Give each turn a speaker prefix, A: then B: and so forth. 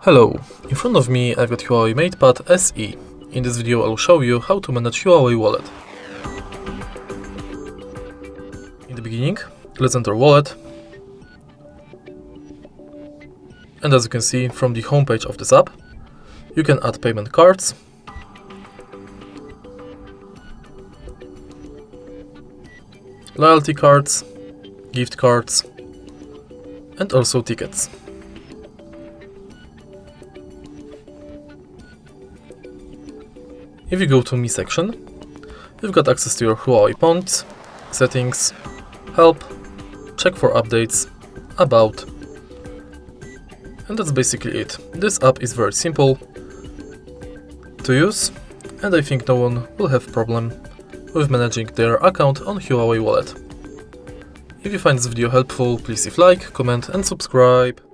A: Hello, in front of me I've got Huawei MatePad SE. In this video I'll show you how to manage Huawei Wallet. In the beginning, let's enter Wallet. And as you can see from the homepage of this app, you can add payment cards, loyalty cards, gift cards, and also tickets. If you go to Me section, you've got access to your Huawei points, settings, help, check for updates, about, and that's basically it. This app is very simple to use, and I think no one will have problem with managing their account on Huawei Wallet. If you find this video helpful, please leave like, comment and subscribe.